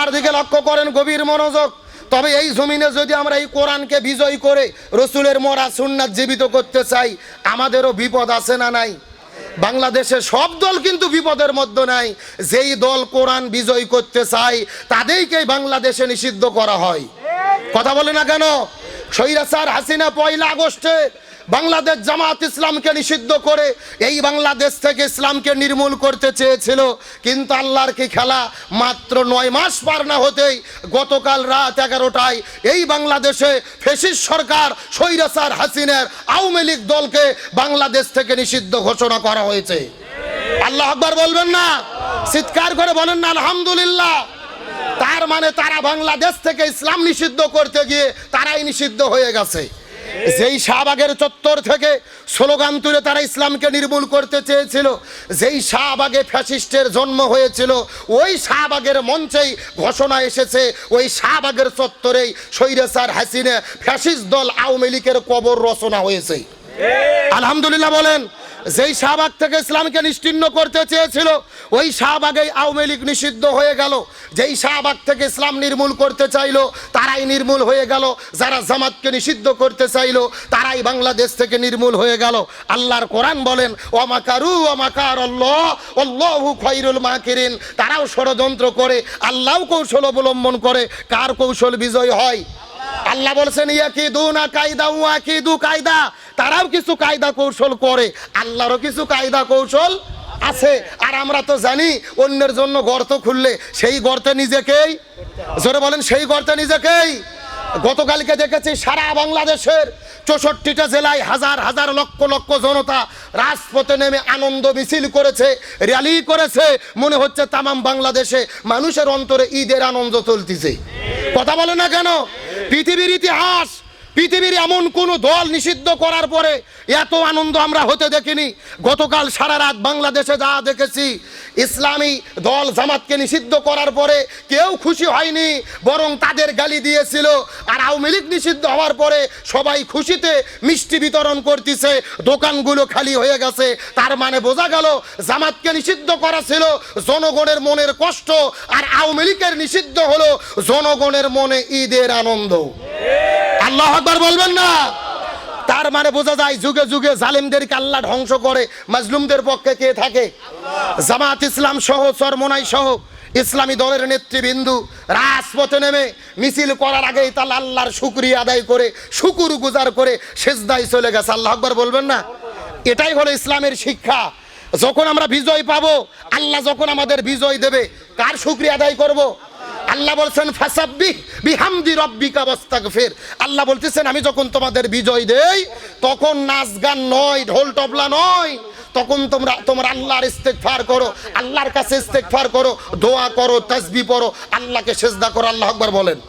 আমার দিকে লক্ষ্য করেন, গভীর মনোযোগ। তবে এই জমিনে যদি আমরা এই কোরআনকে বিজয় করে রসুলের মরা সুন্নাত জীবিত করতে চাই, আমাদেরও বিপদ আছে না নাই? বাংলাদেশে সব দল কিন্তু বিপদের মধ্যে নাই। যেই দল কোরআন বিজয় করতে চায় তাদেরকেই বাংলাদেশে নিষিদ্ধ করা হয়। কথা বলে না কেন? স্বৈরাচার হাসিনা 1 আগস্টে বাংলাদেশ জামাত ইসলামকে নিষিদ্ধ করে এই বাংলাদেশ থেকে ইসলামকে নির্মূল করতে চেয়েছিল, কিন্তু আল্লাহর কি খেলা, মাত্র 9 মাস পার না হতেই গতকাল রাত 11টায় এই বাংলাদেশে ফ্যাসিস্ট সরকার স্বৈরাচার হাসিনার আওয়ামী লীগ দলকে বাংলাদেশ থেকে নিষিদ্ধ ঘোষণা করা হয়েছে। আল্লাহু আকবার বলবেন না? চিৎকার করে বলেন না আলহামদুলিল্লাহ। তার মানে তারা বাংলাদেশ থেকে ইসলাম নিষিদ্ধ করতে গিয়ে তারাই নিষিদ্ধ হয়ে গেছে। যেই শাহবাগের চত্বর থেকে স্লোগান তুলে তারা ইসলামকে নির্মূল করতে চেয়েছিল, যেই শাহবাগে ফ্যাসিস্টের জন্ম হয়েছিল, ওই শাহবাগের মঞ্চেই ঘোষণা এসেছে ওই শাহবাগের চত্বরেই স্বৈরাচার হাসিনা ফ্যাসিস্ট দল আওয়ামী লীগের কবর রচনা হয়েছে। আলহামদুলিল্লাহ বলেন। যেই শাহবাগ থেকে ইসলামকে নিশ্চিহ্ন করতে চেয়েছিল ওই শাহবাগেই আওয়ামী লীগ নিষিদ্ধ হয়ে গেল। যেই শাহবাগ থেকে ইসলাম নির্মূল করতে চাইলো তারাই নির্মূল হয়ে গেল। যারা জামাতকে নিষিদ্ধ করতে চাইলো তারাই বাংলাদেশ থেকে নির্মূল হয়ে গেল। আল্লাহর কোরআন বলেন, ওয়ামাকারু ওয়ামাকারাল্লাহ আল্লাহু খায়রুল মাকিরিন। তারাও ষড়যন্ত্র করে, আল্লাহও কৌশল অবলম্বন করে। কার কৌশল বিজয় হয়? আল্লাহ বলছেন ইয়াকিদুনা কায়দা ওয়া আকিদু কায়দা। তারাও কিছু কায়দা কৌশল করে, আল্লাহরও কিছু কায়দা কৌশল আছে। আর আমরা তো জানি অন্যের জন্য গর্ত খুললে সেই গর্তে নিজেকেই, জোরে বলেন, সেই গর্তে নিজেকেই। গতকালকে দেখেছি সারা বাংলাদেশের 64টা জেলায় হাজার হাজার লক্ষ লক্ষ জনতা রাজপথে নেমে আনন্দ মিছিল করেছে, র্যালি করেছে। মনে হচ্ছে তামাম বাংলাদেশে মানুষের অন্তরে ঈদের আনন্দ চলতেছে। কথা বলে না কেন? পৃথিবীর ইতিহাস, পৃথিবীর এমন কোন দল নিষিদ্ধ করার পরে এত আনন্দ আমরা হতে দেখিনি। গতকাল সারা রাত বাংলাদেশে যা দেখেছি, ইসলামী দল জামাতকে নিষিদ্ধ করার পরে কেউ খুশি হয়নি, বরং তাদের গালি দিয়েছিল। আর আওয়ামী লীগ নিষিদ্ধ হওয়ার পরে সবাই খুশিতে মিষ্টি বিতরণ করতেছে, দোকানগুলো খালি হয়ে গেছে। তার মানে বোঝা গেল জামাতকে নিষিদ্ধ করা ছিল জনগণের মনের কষ্ট, আর আওয়ামী লীগের নিষিদ্ধ হলো জনগণের মনে ঈদের আনন্দ। আল্লাহু আকবার বলবেন না? তার মানে বোঝা যায় যুগে যুগে জালেমদেরকে আল্লাহ ধ্বংস করে, মাজলুমদের পক্ষে কে থাকে? জামাত ইসলাম সহ চরমোনাই সহ ইসলামী দলের নেতৃবৃন্দ রাজপথে নেমে মিছিল করার আগেই তাহলে আল্লাহর শুকরিয়া আদায় করে, শুকুর গুজার করে সেজদায় চলে গেছে। আল্লাহু আকবার বলবেন না? এটাই হলো ইসলামের শিক্ষা। যখন আমরা বিজয় পাবো, আল্লাহ যখন আমাদের বিজয় দেবে, কার শুকরিয়া আদায় করব? আল্লাহ বলছেন ফাসাব্বিহ বিহামদি রাব্বিকা ওয়াস্তাগফির। আল্লাহ বলতেছেন আমি যখন তোমাদের বিজয় দেই তখন নাচ গান নয়, ঢোল তবলা নয়, তখন তোমরা আল্লাহর ইস্তেগফার করো, আল্লাহর কাছে ইস্তেগফার করো, দোয়া করো, তাসবিহ পড়ো, আল্লাহকে সিজদা করো। আল্লাহু আকবার বলেন।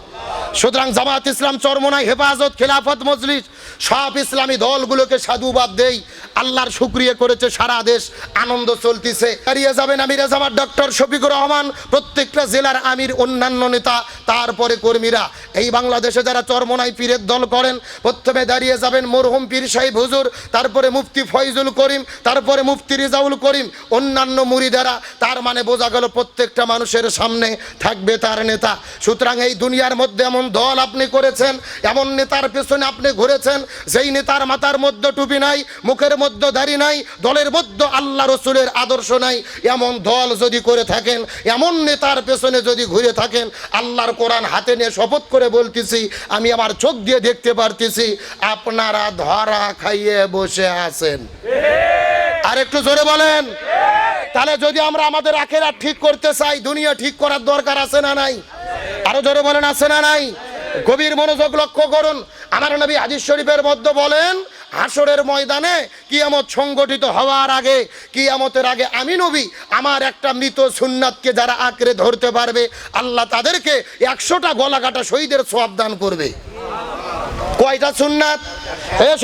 সুতরাং জামাত ইসলাম, চরমোনাই, হেফাজত, খেলাফত মজলিস সব ইসলামী দলগুলোকে সাধুবাদ দেই। আল্লাহর শুকরিয়া করেছে সারা দেশ, আনন্দ চলতেছে। দাঁড়িয়ে যাবেন আমির জামাত ডক্টর শফিকুর রহমান, প্রত্যেকটা জেলার আমির, অন্যান্য নেতা, তারপরে কর্মীরা। এই বাংলাদেশে যারা চরমোনাই পীরের দল করেন, প্রথমে দাঁড়িয়ে যাবেন মরহুম পীর সাহেব হুজুর, তারপরে মুফতি ফয়জুল করিম, তারপরে মুফতি রিজাউল করিম, অন্যান্য মুরিদারা। তার মানে বোঝা গেল প্রত্যেকটা মানুষের সামনে থাকবে তার নেতা। সুতরাং এই দুনিয়ার মধ্যে এমন দল আপনি করেছেন, এমন নেতার পেছনে আপনি ঘুরেছেন, যেই নেতার মাথার মধ্যে টুপি নাই, মুখের মধ্যে দাড়ি নাই, দলের মধ্যে আল্লাহ রসুলের আদর্শ নাই, এমন দল যদি করে থাকেন, এমন নেতার পেছনে যদি ঘুরে থাকেন, আল্লাহর কোরআন হাতে নিয়ে শপথ করে বলতেছি, আমি আমার চোখ দিয়ে দেখতে পারতেছি আপনারা ধরা খাইয়ে বসে আছেন। আর একটু জোরে বলেন। তাহলে যদি আমরা আমাদের আখিরাত ঠিক করতে চাই, দুনিয়া ঠিক করার দরকার আছে না নাই? আরো জোরে বলেন, আছে না নাই? গভীর মনোযোগ লক্ষ্য করুন। আমার নবী হাদিস শরীফের মধ্যে বলেন, হাসরের ময়দানে কিয়ামত সংগঠিত হওয়ার আগে, কিয়ামতের আগে আমি নবী আমার একটা মৃত সুন্নাতকে যারা আঁকড়ে ধরতে পারবে, আল্লাহ তাদেরকে 100টা গলা কাটা শহীদের সওয়াব দান করবে। কয়টা সুন্নাত?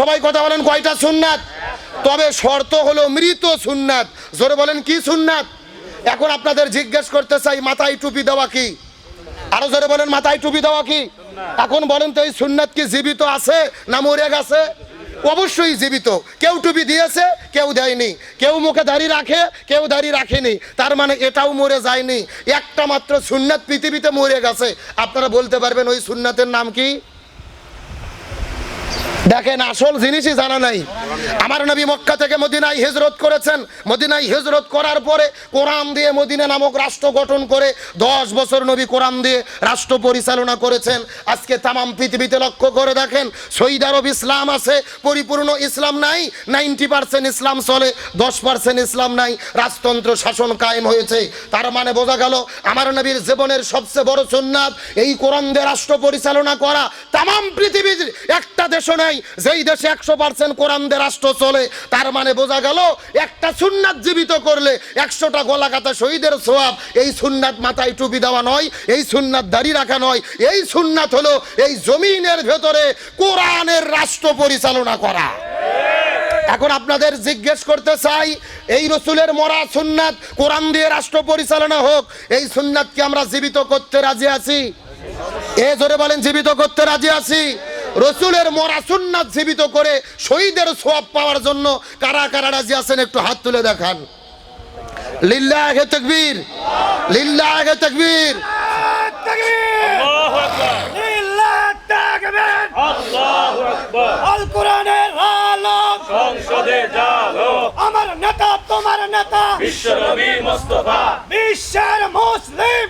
সবাই কথা বলেন, কয়টা সুন্নাত? তবে শর্ত হলো মৃত সুন্নাত। জোরে বলেন, কি সুন্নাত? এখন আপনাদের জিজ্ঞেস করতে চাই, মাথায় টুপি দেওয়া কি? আরো জোরে বলেন, মাথায় টুপি দেওয়া কি? এখন বলেন তো এই সুন্নাত কি জীবিত আছে না মরে গেছে? অবশ্যই জীবিত। কেউ টুপি দিয়েছে, কেউ দেয়নি, কেউ মুখে দাড়ি রাখে, কেউ দাড়ি রাখেনি, তার মানে এটাও মরে যায়নি। একটা মাত্র সুন্নাত পৃথিবীতে মরে গেছে। আপনারা বলতে পারবেন ওই সুন্নাতের নাম কি? দেখেন, আসল জিনিসই জানা নাই। আমার নবী মক্কা থেকে মদিনায় হিজরত করেছেন। মদিনায় হিজরত করার পরে কোরআন দিয়ে মদিনা নামক রাষ্ট্র গঠন করে 10 বছর নবী কোরআন দিয়ে রাষ্ট্র পরিচালনা করেছেন। আজকে তামাম পৃথিবীতে লক্ষ্য করে দেখেন, সৌদি আরব ইসলাম আছে, পরিপূর্ণ ইসলাম নাই। 90% ইসলাম চলে, 10% ইসলাম নাই। রাজতন্ত্র শাসন কায়েম হয়েছে। তার মানে বোঝা গেল আমার নবীর জীবনের সবচেয়ে বড় সুন্নাত এই কোরআন দিয়ে রাষ্ট্র পরিচালনা করা। তামাম পৃথিবীর একটা দেশও নাই যেই দেশে 100% কোরআন দিয়ে রাষ্ট্র চলে। তার মানে বোঝা গেল একটা সুন্নাত জীবিত করলে 100টা গলা কাটা শহীদের সওয়াব। এই সুন্নাত মাথায় টুপি দেওয়া নয়, এই সুন্নাত দাড়ি রাখা নয়, এই সুন্নাত হলো এই জমিনের ভেতরে কোরআনের রাষ্ট্র পরিচালনা করা। এখন আপনাদের জিজ্ঞেস করতে চাই, এই রসুলের মরা সুন্নাত কোরআন দিয়ে রাষ্ট্র পরিচালনা হোক, এই সুন্নাত কি আমরা জীবিত করতে রাজি আছি? এ জোরে বলেন, জীবিত করতে রাজি আছি? রসুলের মরা সুন্নাত জীবিত করে শহীদের সওয়াব পাওয়ার জন্য কারা কারা রাজি আছেন একটু হাত তুলে দেখান। লিল্লাহে তাকবীর, লিল্লাহে তাকবীর। আল্লাহু আকবার, লিল্লাহি তাকবীর, আল্লাহু আকবার। আল কোরআনের আলো সংসদে জালো, আমার নেতা তোমার নেতা, বিশ্বনবী মুস্তাফা, বিশ্বের মুসলিম